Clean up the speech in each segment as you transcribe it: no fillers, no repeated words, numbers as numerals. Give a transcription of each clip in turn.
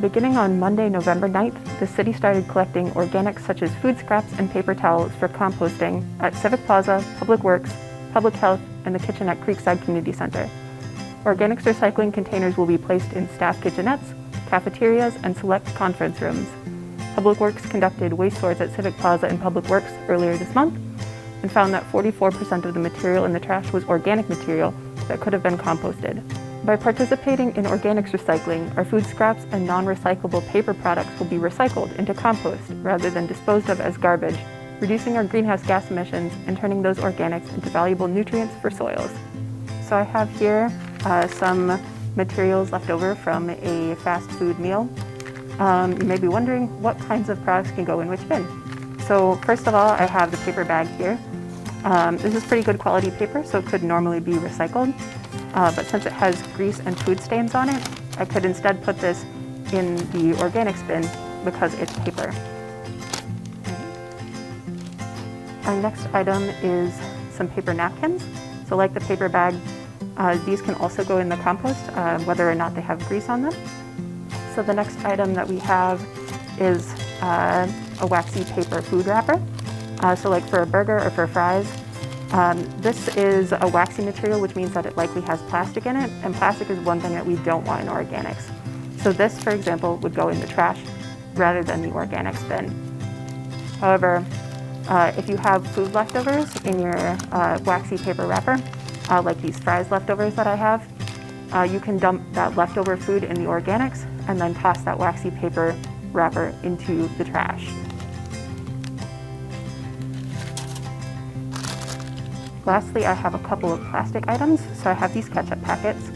Beginning on Monday, November 9th, the city started collecting organics such as food scraps and paper towels for composting at Civic Plaza, Public Works, Public Health, and the kitchen at Creekside Community Center. Organics recycling containers will be placed in staff kitchenettes, cafeterias, and select conference rooms. Public Works conducted waste sorts at Civic Plaza and Public Works earlier this month and found that 44% of the material in the trash was organic material that could have been composted. By participating in organics recycling, our food scraps and non-recyclable paper products will be recycled into compost rather than disposed of as garbage, reducing our greenhouse gas emissions and turning those organics into valuable nutrients for soils. So I have here some materials left over from a fast food meal. You may be wondering what kinds of products can go in which bin. So first of all, I have the paper bag here. This is pretty good quality paper, so it could normally be recycled. But since it has grease and food stains on it, I could instead put this in the organics bin because it's paper. Our next item is some paper napkins. So like the paper bag, these can also go in the compost, whether or not they have grease on them. So the next item that we have is a waxy paper food wrapper. So like for a burger or for fries, this is a waxy material, which means that it likely has plastic in it, and plastic is one thing that we don't want in organics. So this, for example, would go in the trash rather than the organics bin. However, if you have food leftovers in your waxy paper wrapper, like these fries leftovers that I have, you can dump that leftover food in the organics and then toss that waxy paper wrapper into the trash. Lastly, I have a couple of plastic items. So I have these ketchup packets.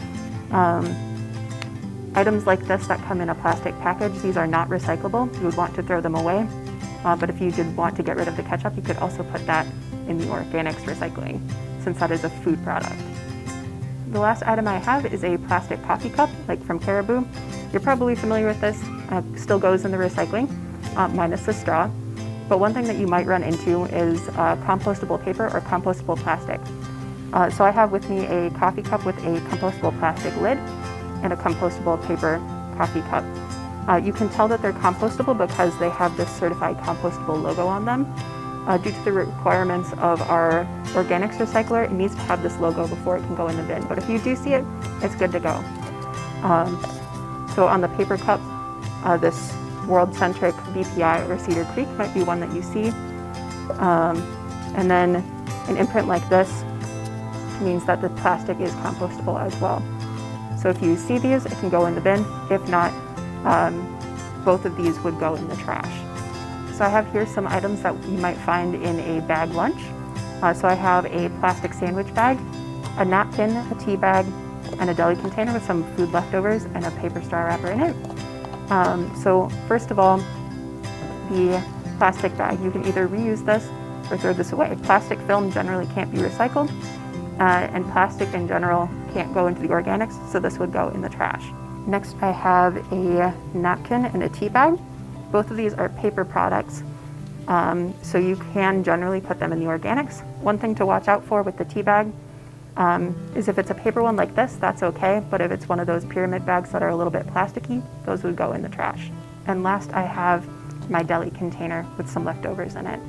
Items like this that come in a plastic package, these are not recyclable. You would want to throw them away. But if you did want to get rid of the ketchup, you could also put that in the organics recycling, since that is a food product. The last item I have is a plastic coffee cup, like from Caribou. You're probably familiar with this. Still goes in the recycling, minus the straw. But one thing that you might run into is compostable paper or compostable plastic. So I have with me a coffee cup with a compostable plastic lid and a compostable paper coffee cup. You can tell that they're compostable because they have this certified compostable logo on them. Due to the requirements of our organics recycler, it needs to have this logo before it can go in the bin. But if you do see it, it's good to go. So on the paper cup, this world-centric BPI or Cedar Creek might be one that you see. And then an imprint like this means that the plastic is compostable as well. So if you see these, it can go in the bin. If not, both of these would go in the trash. So I have here some items that you might find in a bag lunch. So I have a plastic sandwich bag, a napkin, a tea bag, and a deli container with some food leftovers and a paper straw wrapper in it. So first of all, the plastic bag, you can either reuse this or throw this away. Plastic film generally can't be recycled, and plastic in general can't go into the organics, so this would go in the trash. Next, I have a napkin and a tea bag. Both of these are paper products, so you can generally put them in the organics. One thing to watch out for with the tea bag is if it's a paper one like this, that's okay, but if it's one of those pyramid bags that are a little bit plasticky, those would go in the trash. And last, I have my deli container with some leftovers in it.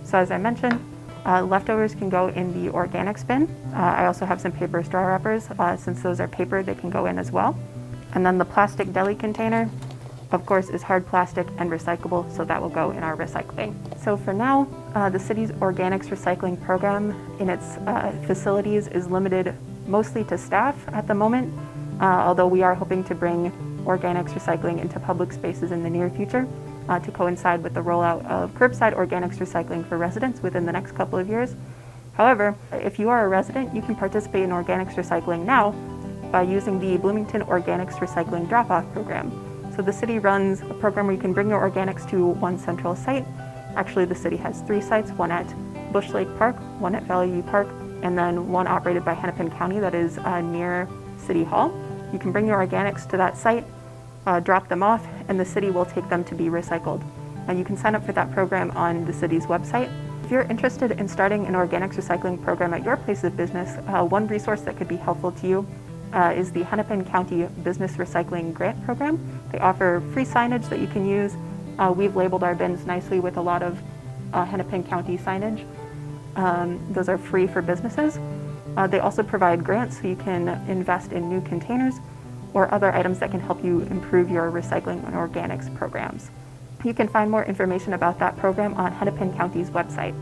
So as I mentioned, leftovers can go in the organics bin. I also have some paper straw wrappers. Since those are paper, they can go in as well. And then the plastic deli container, of course, is hard plastic and recyclable, so that will go in our recycling. So for now, the city's organics recycling program in its facilities is limited mostly to staff at the moment, although we are hoping to bring organics recycling into public spaces in the near future to coincide with the rollout of curbside organics recycling for residents within the next couple of years. However, if you are a resident, you can participate in organics recycling now by using the Bloomington Organics Recycling Drop-Off Program. So the city runs a program where you can bring your organics to one central site. Actually, the city has 3 sites, one at Bush Lake Park, one at Valley View Park, and then one operated by Hennepin County that is near City Hall. You can bring your organics to that site, drop them off, and the city will take them to be recycled. And you can sign up for that program on the city's website. If you're interested in starting an organics recycling program at your place of business, one resource that could be helpful to you is the Hennepin County Business Recycling Grant Program They offer free signage that you can use. We've labeled our bins nicely with a lot of Hennepin County signage. Those are free for businesses. They also provide grants so you can invest in new containers or other items that can help you improve your recycling and organics programs. You can find more information about that program on Hennepin County's website.